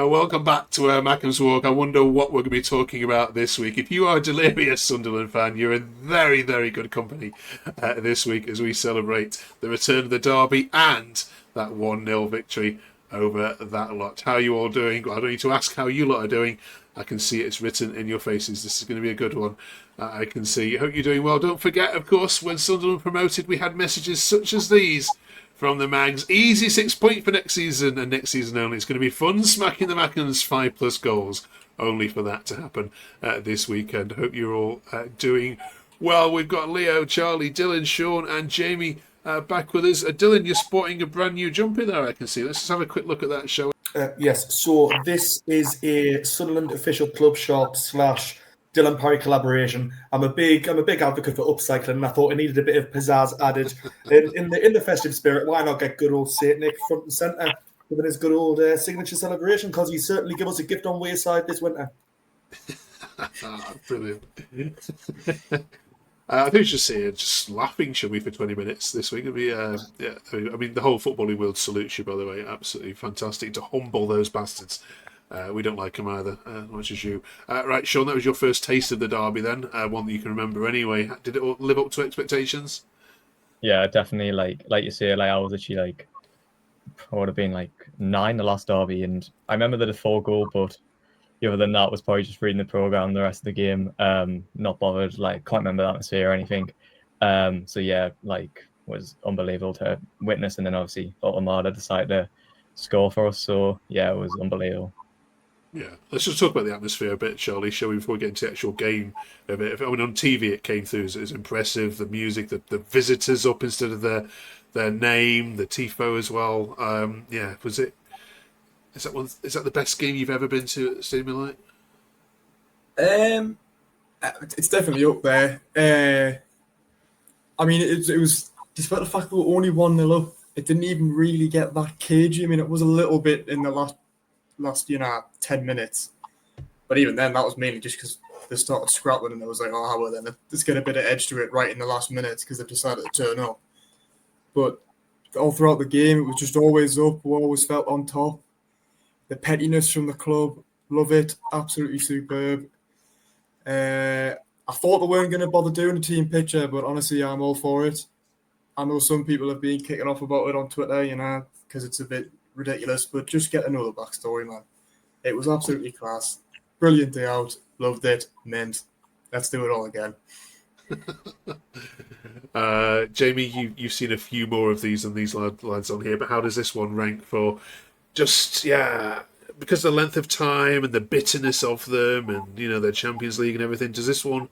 Welcome back to Where Mackems Walk. I wonder what we're going to be talking about this week. If you are a delirious Sunderland fan, you're in very, very good company this week as we celebrate the return of the derby and that 1-0 victory over that lot. How are you all doing? I don't need to ask how you lot are doing. I can see it's written in your faces. This is going to be a good one. I can see. I hope you're doing well. Don't forget, of course, when Sunderland promoted, we had messages such as these from the Mags. Easy 6 points for next season, and next season only. It's going to be fun smacking the Mackems 5+ goals, only for that to happen this weekend. Hope you're all doing well. We've got Leo, Charlie, Dylan, Sean, and Jamie back with us. Dylan, you're sporting a brand new jumper there, I can see. Let's just have a quick look at that show. Yes, so this is a Sunderland official club shop / Dylan Parry collaboration. I'm a big advocate for upcycling, and I thought it needed a bit of pizzazz added in the festive spirit. Why not get good old Saint Nick front and centre with his good old signature celebration? Because he certainly gave us a gift on Wayside this winter. Brilliant. I think we should say just laughing, should we, for 20 minutes this week? It'll be, I mean, the whole footballing world salutes you, by the way. Absolutely fantastic to humble those bastards. We don't like them either, as much as you. Right, Sean, that was your first taste of the derby then, one that you can remember anyway. Did it live up to expectations? Yeah, definitely. Like you say, I was actually I would have been 9 the last derby, and I remember the 4 goal, but other than that was probably just reading the programme the rest of the game. Not bothered, can't remember the atmosphere or anything. So yeah, was unbelievable to witness, and then obviously Armada decided to score for us. So yeah, it was unbelievable. Yeah, let's just talk about the atmosphere a bit, Charlie, shall we, before we get into the actual game a bit. I mean, on TV it came through as impressive, the music, the visitors up instead of their name, the tifo as well. Yeah, was it? Is that the best game you've ever been to at the Stadium Light? It's definitely up there. I mean, it was, despite the fact that we were only 1-0 up, it didn't even really get that cagey. I mean, it was a little bit in the last 10 minutes. But even then, that was mainly just because they started scrapping and I was like, oh, well then, let's get a bit of edge to it right in the last minutes because they've decided to turn up. But all throughout the game, it was just always up. We always felt on top. The pettiness from the club, love it. Absolutely superb. I thought they weren't going to bother doing a team picture, but honestly, I'm all for it. I know some people have been kicking off about it on Twitter, because it's a bit ridiculous, but just get to know the backstory, man. It was absolutely class. Brilliant day out. Loved it. Mint. Let's do it all again. Jamie, you've seen a few more of these than these lads on here, but how does this one rank for just, because of the length of time and the bitterness of them and, their Champions League and everything, does this one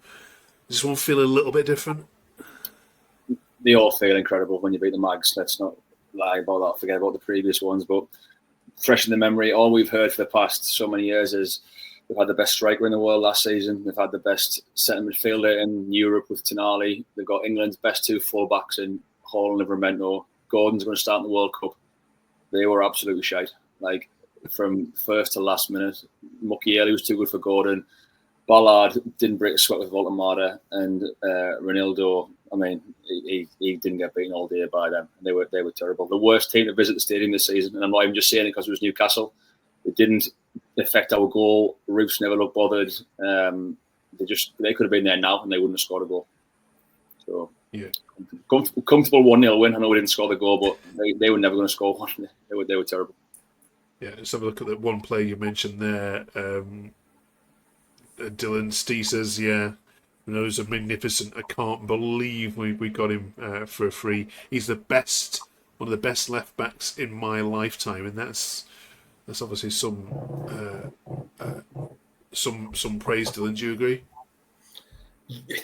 feel a little bit different? They all feel incredible when you beat the Mags. Let's not lie about that, forget about the previous ones, but fresh in the memory, all we've heard for the past so many years is we've had the best striker in the world last season, they've had the best centre midfielder in Europe with Tonali, they've got England's best 2 full-backs in Hall and Livramento, Gordon's going to start in the World Cup. They were absolutely shite, from first to last minute. Mukiele was too good for Gordon, Ballard didn't break a sweat with Voltemada, and Ronaldo, I mean, he didn't get beaten all day by them. They were terrible. The worst team to visit the stadium this season, and I'm not even just saying it because it was Newcastle. It didn't affect our goal. Roofs never looked bothered. They could have been there now and they wouldn't have scored a goal. So yeah, comfortable 1-0 win. I know we didn't score the goal, but they were never going to score one. They were terrible. Yeah, let's have a look at the one player you mentioned there. Dylan Steesers, yeah. Those are magnificent. I can't believe we got him for a free. He's one of the best left backs in my lifetime, and that's obviously some praise. Dylan, do you agree?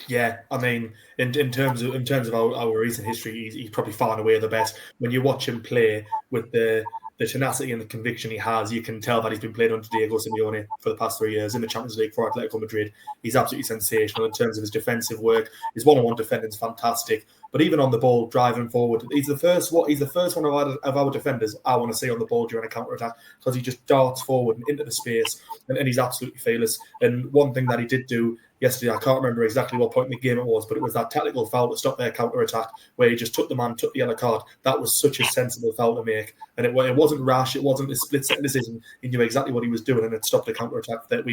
Yeah, I mean, in terms of our recent history, he's probably far and away the best. When you watch him play with the tenacity and the conviction he has, you can tell that he's been playing under Diego Simeone for the past 3 years in the Champions League for Atletico Madrid. He's absolutely sensational in terms of his defensive work. His one-on-one defending is fantastic, but but even on the ball, driving forward, he's the first one of our defenders I want to see on the ball during a counter attack, because he just darts forward and into the space, and he's absolutely fearless. And one thing that he did do yesterday, I can't remember exactly what point in the game it was, but it was that tactical foul to stop their counter attack where he just took the yellow card. That was such a sensible foul to make, and it wasn't rash. It wasn't a split second decision. He knew exactly what he was doing, and it stopped the counter attack that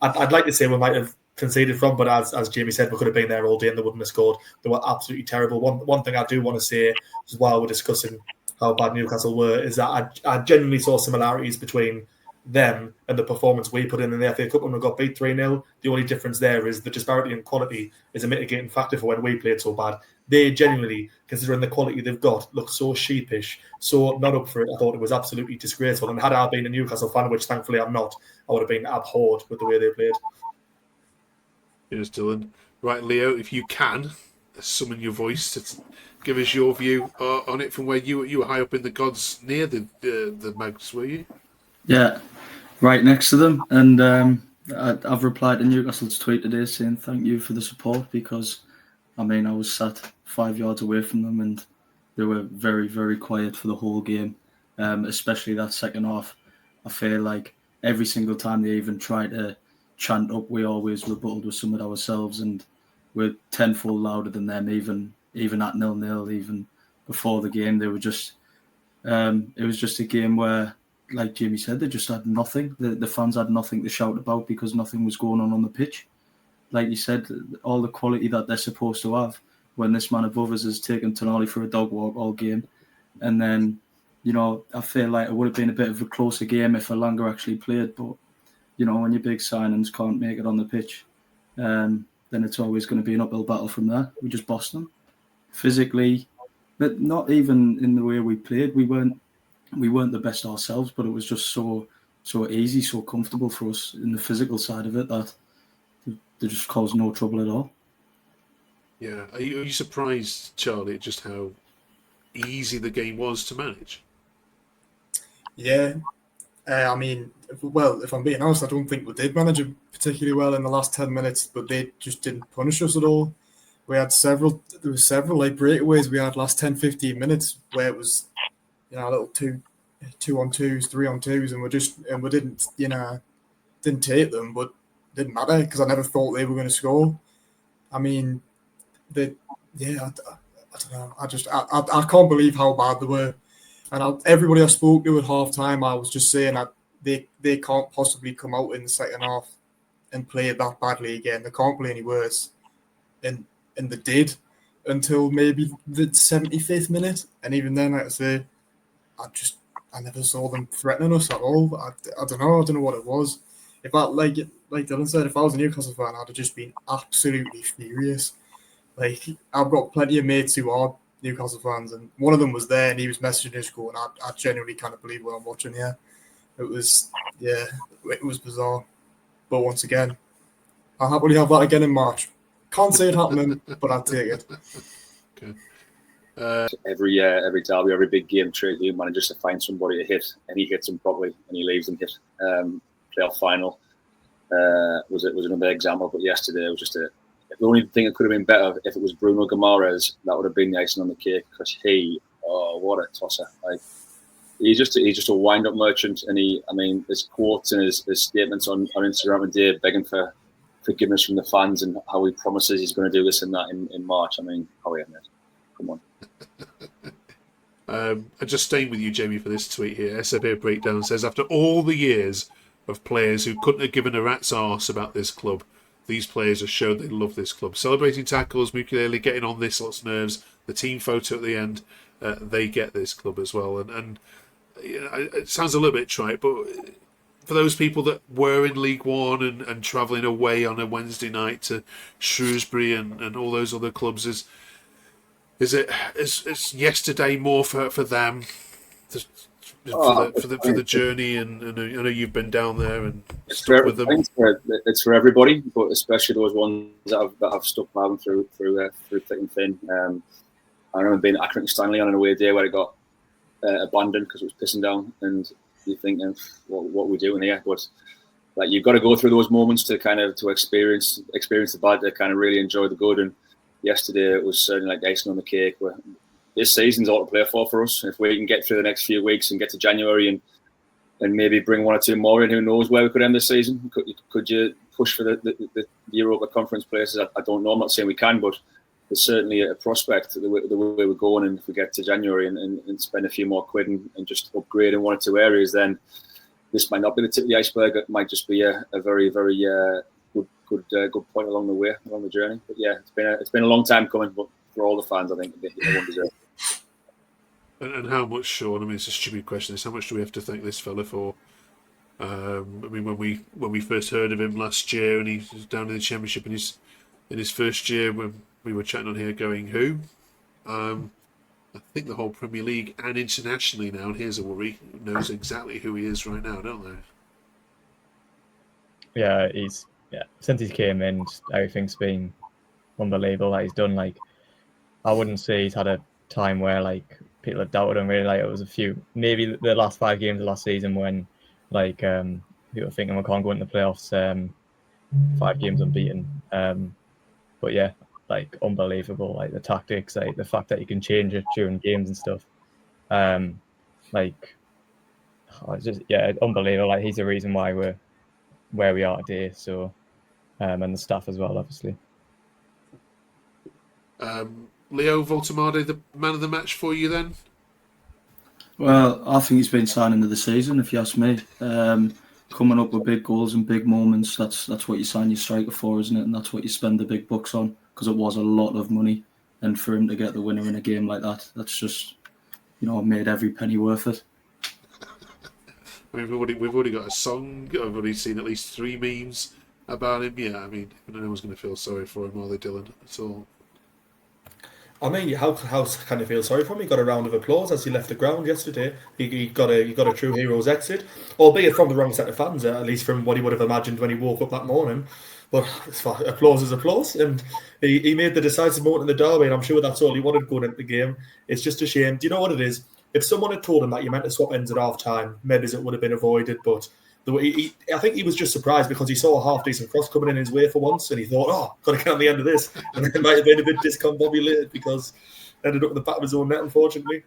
I'd like to say we might have conceded from, but as Jamie said, we could have been there all day and they wouldn't have scored. They were absolutely terrible. One thing I do want to say, as while we're discussing how bad Newcastle were, is that I genuinely saw similarities between them and the performance we put in the FA Cup when we got beat 3-0. The only difference there is the disparity in quality is a mitigating factor for when we played so bad. They genuinely, considering the quality they've got, look so sheepish, so not up for it. I thought it was absolutely disgraceful. And had I been a Newcastle fan, which thankfully I'm not, I would have been abhorred with the way they played. Cheers, Dylan. Right, Leo, if you can, summon your voice to give us your view on it from where you were high up in the gods near the Mags, were you? Yeah, right next to them. And I've replied to Newcastle's tweet today saying thank you for the support, because, I mean, I was sat 5 yards away from them and they were very, very quiet for the whole game, especially that second half. I feel like every single time they even tried to chant up, we always rebutted with something ourselves, and we're tenfold louder than them, even at 0-0, even before the game. They were just, it was just a game where, like Jamie said, they just had nothing. The fans had nothing to shout about because nothing was going on the pitch. Like you said, all the quality that they're supposed to have, when this man above us has taken Tonali for a dog walk all game. And then, you know, I feel like it would have been a bit of a closer game if Elanga actually played. But, you know, when your big signings can't make it on the pitch, then it's always going to be an uphill battle from there. We just bossed them physically, but not even in the way we played. We weren't the best ourselves, but it was just so easy, so comfortable for us in the physical side of it that they just caused no trouble at all. Yeah. Are you surprised, Charlie, at just how easy the game was to manage? Yeah. I mean, if I'm being honest, I don't think we did manage it particularly well in the last 10 minutes, but they just didn't punish us at all. There were several like breakaways we had last 10, 15 minutes where it was, you know, a little 2-on-2s, 3-on-2s, and we didn't take them, but it didn't matter because I never thought they were going to score. I mean, I don't know. I can't believe how bad they were. And everybody I spoke to at half time, I was just saying that they can't possibly come out in the second half and play that badly again. They can't play any worse. And they did until maybe the 75th minute. And even then, like I say, I never saw them threatening us at all. I don't know. I don't know what it was. If I, like Dylan said, if I was a Newcastle fan, I'd have just been absolutely furious. Like, I've got plenty of mates who are Newcastle fans, and one of them was there and he was messaging his school, and I genuinely kind of believe what I'm watching here. It was bizarre. But once again, I'll happily have that again in March. Can't say it happening, but I'll take it. Okay. Every derby, every big game, you manage to find somebody to hit, and he hits them properly, and he leaves them hit. Playoff final was another example, but yesterday it was just the only thing that could have been better if it was Bruno Guimaraes. That would have been the icing on the cake, because what a tosser! Like, he's just a wind-up merchant, and his quotes and his statements on Instagram today begging for forgiveness from the fans, and how he promises he's going to do this and that in March. I mean, how are you, mate? Come on. I'm just staying with you, Jamie, for this tweet here. SAP Breakdown says, after all the years of players who couldn't have given a rat's arse about this club, these players have showed they love this club. Celebrating tackles, Mukulele getting on this lot's nerves, the team photo at the end, they get this club as well. And you know, it sounds a little bit trite, but for those people that were in League One and travelling away on a Wednesday night to Shrewsbury and all those other clubs, is yesterday more for them, for the journey? And I know you've been down there and stuck with them. It's for everybody, but especially those ones that have stuck by them through thick and thin. I remember being at Accrington Stanley on an away day where it got abandoned because it was pissing down, and you think, what are we doing here? But like, you've got to go through those moments to experience the bad, to kind of really enjoy the good. And yesterday, it was certainly like icing on the cake. This season's all to play for us. If we can get through the next few weeks and get to January and maybe bring one or two more in, who knows where we could end this season? Could you push for the Europa Conference places? I don't know. I'm not saying we can, but there's certainly a prospect the way we're going. And if we get to January and spend a few more quid and just upgrade in one or two areas, then this might not be the tip of the iceberg. It might just be a very, very good point along the journey. But yeah, it's been a long time coming. But for all the fans, I think everyone deserves it. And how much, Sean? I mean, it's a stupid question. How much do we have to thank this fella for? I mean, when we first heard of him last year, and he was down in the Championship in his first year, when we were chatting on here, going who? I think the whole Premier League and internationally now, and here's a worry, knows exactly who he is right now, don't they? Yeah, since he came in, everything's been unbelievable. Like, he's done, like, I wouldn't say he's had a time where like people have doubted him really. Like, it was a few, maybe the last 5 games of last season when like people thinking we can't go into the playoffs, 5 games unbeaten. But yeah, like, unbelievable. Like, the tactics, like the fact that you can change it during games and stuff. It's just, yeah, unbelievable. Like, he's the reason why we're where we are today. So, and the staff as well, obviously. Leo Voltemade, the man of the match for you then? Well, I think he's been signing of the season, if you ask me. Coming up with big goals and big moments, that's what you sign your striker for, isn't it? And that's what you spend the big bucks on, because it was a lot of money. And for him to get the winner in a game like that, that's just, made every penny worth it. We've already got a song. I've already seen at least 3 memes about him. Yeah, I mean, no one's going to feel sorry for him, are they, Dylan? At all. I mean, how can you feel sorry for him? He got a round of applause as he left the ground yesterday. He got a true hero's exit, albeit from the wrong set of fans, at least from what he would have imagined when he woke up that morning. But applause is applause, and he made the decisive moment in the derby, and I'm sure that's all he wanted going into the game. It's just a shame. Do you know what it is? If someone had told him that you meant to swap ends at half time, maybe it would have been avoided. But the way I think he was just surprised because he saw a half decent cross coming in his way for once, and he thought, "Oh, got to get on the end of this." And it might have been a bit discombobulated because it ended up in the back of his own net, unfortunately.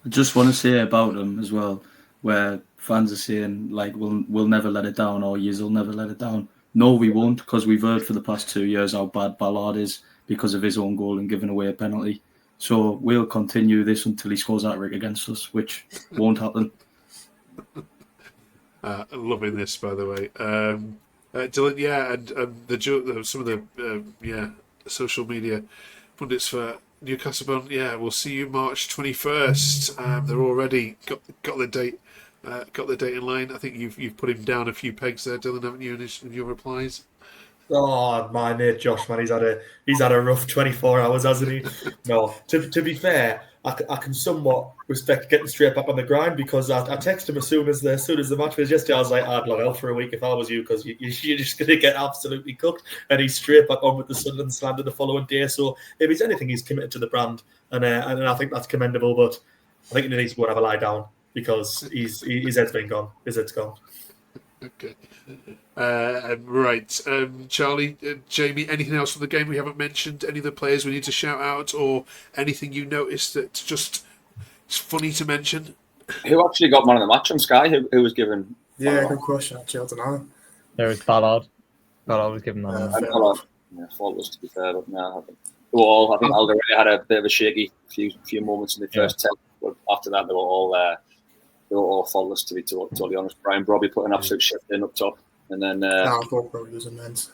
I just want to say about him as well, where fans are saying like, "We'll never let it down," or "You'll never let it down." No, we won't, because we've heard for the past 2 years how bad Ballard is because of his own goal and giving away a penalty. So we'll continue this until he scores that trick against us, which won't happen. Loving this, by the way. Dylan, yeah, and some of the social media pundits for Newcastle, yeah, we'll see you March 21st. They're already got the date. Got the date in line. I think you've put him down a few pegs there, Dylan, haven't you? In your replies. Oh, my mate Josh, man, he's had a rough 24 hours, hasn't he? No, to be fair, I can somewhat respect getting straight back on the grind, because I texted him as soon as the match was yesterday. I was like, I'd log out for a week if I was you, because you're just going to get absolutely cooked. And he's straight back on with the Sunderland slander the following day. So if he's anything, he's committed to the brand, and I think that's commendable. But I think he needs to go and have a lie down, because his head's been gone. His head's gone. Okay. Right. Charlie, Jamie, anything else from the game we haven't mentioned? Any of the players we need to shout out, or anything you noticed that's just it's funny to mention? Who actually got man of the match on Sky? Who was given? Yeah, good question. Actually, I don't know. There was Ballard. Ballard was given man of the match. Yeah, faultless to be fair, but no, I think Alderweireld had a bit of a shaky few moments in the first 10, but after that they were all faultless, to be totally honest. Brian Brobby put an absolute shift in up top, and then I thought Brobby was immense.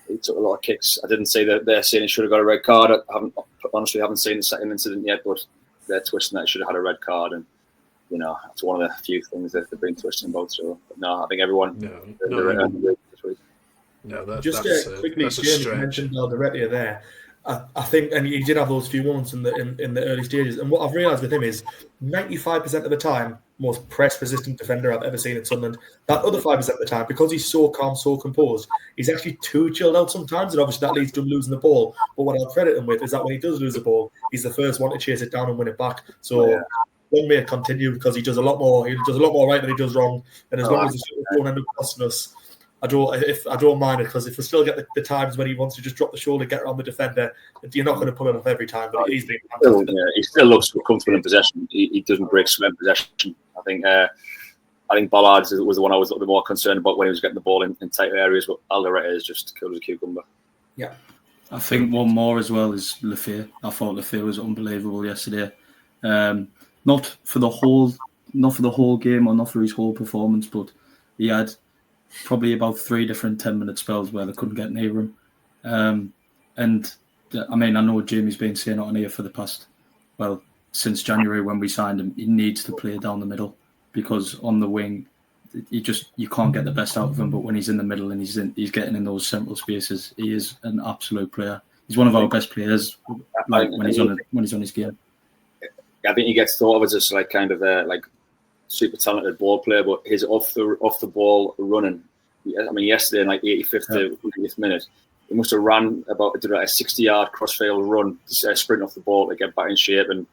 He took a lot of kicks. I didn't say that they're saying he should have got a red card. I haven't seen the second incident yet, but they're twisting that he should have had a red card, and that's one of the few things that they've been twisting about. So no, I think everyone. Quickly, James mentioned Alderweireld there. I think, and he did have those few moments in the early stages. And what I've realised with him is 95% of the time, most press-resistant defender I've ever seen at Sunderland. That other 5% of the time, because he's so calm, so composed, he's actually too chilled out sometimes, and obviously that leads to him losing the ball. But what I'll credit him with is that when he does lose the ball, he's the first one to chase it down and win it back. So long may it continue, because he does a lot more. He does a lot more right than he does wrong. And as long as he don't end up costing us, I don't mind it, because if we still get the times when he wants to just drop the shoulder, get around the defender, you're not going to pull it off every time. But he's been fantastic. He still looks comfortable in possession. He doesn't break sweat in possession. I think Ballard was the one I was a little bit more concerned about when he was getting the ball in tighter areas, but Alderete is just cool as a cucumber. Yeah. I think one more as well is Lefebvre. I thought Lefebvre was unbelievable yesterday. Not for the whole game or not for his whole performance, but he had probably about 3 different 10-minute spells where they couldn't get near him. And I mean, I know Jamie's been saying it on here for the past, since January when we signed him, he needs to play down the middle, because on the wing, you can't get the best out of him. But when he's in the middle and he's getting in those central spaces, he is an absolute player. He's one of our best players. When he's on his game. I think he gets thought of as just like kind of a super talented ball player, but his off the ball running. I mean, yesterday in 85th to 80th minute, he must have ran about a 60-yard crossfield run, sprint off the ball to get back in shape and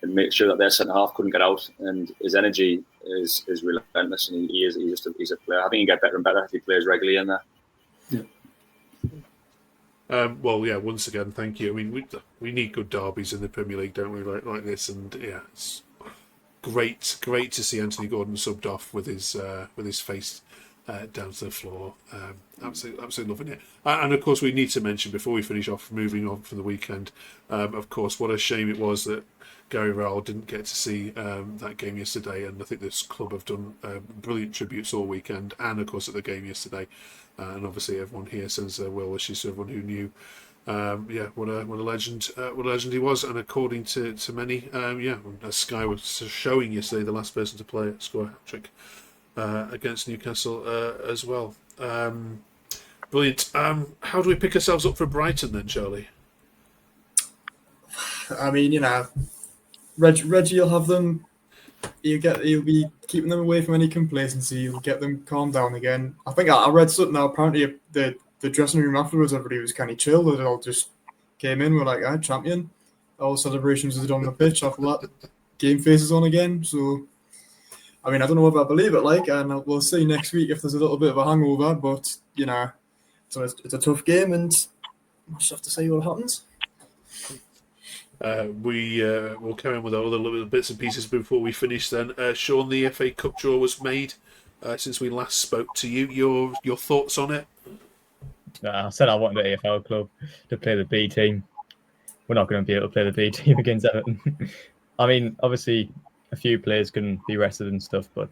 make sure that their centre half couldn't get out. And his energy is relentless, and he's a player. I think he can get better and better if he plays regularly in there. Yeah. Once again, thank you. I mean, we need good derbies in the Premier League, don't we? Like this, and it's great to see Anthony Gordon subbed off with his face down to the floor. Absolutely loving it. And of course, we need to mention before we finish off, moving on from the weekend. Of course, what a shame it was that Gary Rowell didn't get to see that game yesterday, and I think this club have done brilliant tributes all weekend, and of course at the game yesterday. And obviously, everyone here sends their well wishes to everyone who knew. What a legend! What a legend he was. And according to many, as Sky was showing yesterday, the last person to play score a hat-trick against Newcastle as well. Brilliant. How do we pick ourselves up for Brighton then, Charlie? I mean, Reggie will have them. He'll be keeping them away from any complacency. He'll get them calmed down again. I think I read something now. Apparently, the dressing room afterwards, everybody was kind of chill. They all just came in. We're like, champion. All celebrations are done on the pitch. After that, game faces on again. So, I mean, I don't know if I believe it. And we'll see next week if there's a little bit of a hangover. But so it's a tough game, and we'll just have to see what happens. We'll carry on with all the little bits and pieces before we finish then. Sean, the FA Cup draw was made since we last spoke to you. Your thoughts on it? I said I wanted the AFL club to play the B team. We're not going to be able to play the B team against Everton. I mean, obviously, a few players can be rested and stuff, but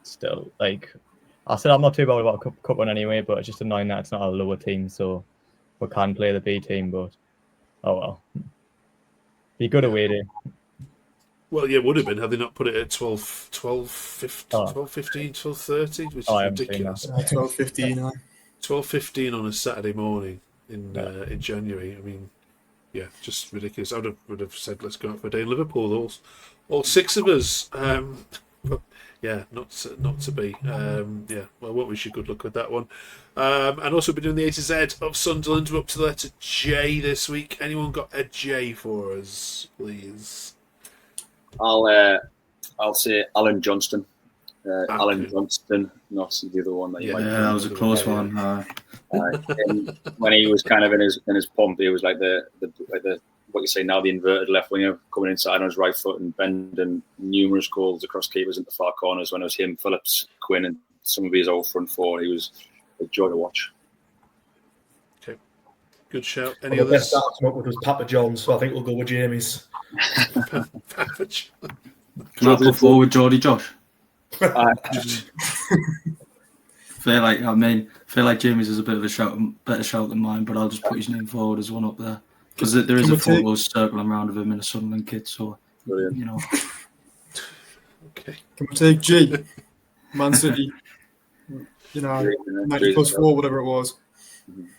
still, I said I'm not too bothered about a cup one anyway, but it's just annoying that it's not a lower team, so we can play the B team, but oh well. Be good away day. Well, yeah, it would have been had they not put it at 12, 15, 12:30, which is ridiculous. 12:15. 12:15 on a Saturday morning in January. I mean, yeah, just ridiculous. I would have said let's go out for a day in Liverpool. All 6 of us. But yeah, not to be. Well, won't wish you good luck with that one. And also been doing the A to Z of Sunderland. We're up to the letter J this week. Anyone got a J for us, please? I'll say Alan Johnston. Alan Johnston, not the other one that you might. Yeah, that was a close one. When he was kind of in his pump, he was like the what you say now, the inverted left winger coming inside on his right foot and bending numerous goals across keepers into far corners. When it was him, Phillips, Quinn, and some of his old front four, he was a joy to watch. Okay, good shout. Any The others? best start to come up with was Papa John's, so I think we'll go with Jamie's. Papa John. Can I put forward Geordie Josh? feel like Jamie's is a bit of a better shout than mine, but I'll just put his name forward as one up there because there is a photo circling around of him in a Sunderland kit. So brilliant. Okay. Can we take G? Man City. 90+4, whatever it was.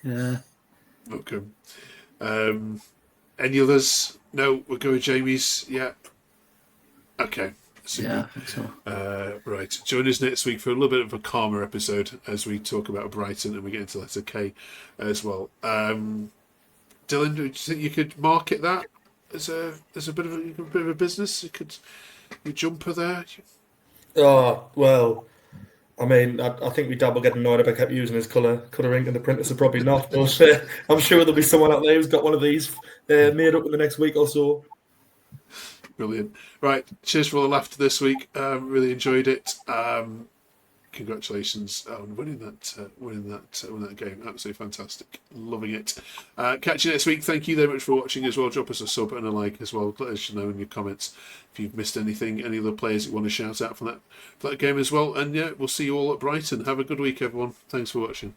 Yeah. Okay. Any others? No, we'll go with Jamie's. Yeah. Okay. Super. Yeah, I think so. Right. Join us next week for a little bit of a calmer episode as we talk about Brighton and we get into letter K as well. Dylan, do you think you could market that as a bit of a business? Your jumper there. Oh well, I mean, I think my dad will get annoyed if I kept using his colour ink in the printer, so probably not. But I'm sure there'll be someone out there who's got one of these made up in the next week or so. Brilliant. Right, cheers for all the laughter this week. Really enjoyed it. Congratulations on winning that game. Absolutely fantastic. Loving it. Catch you next week. Thank you very much for watching as well. Drop us a sub and a like as well. Let us know in your comments if you've missed anything, any other players you want to shout out for that game as well. And yeah, we'll see you all at Brighton. Have a good week, everyone. Thanks for watching.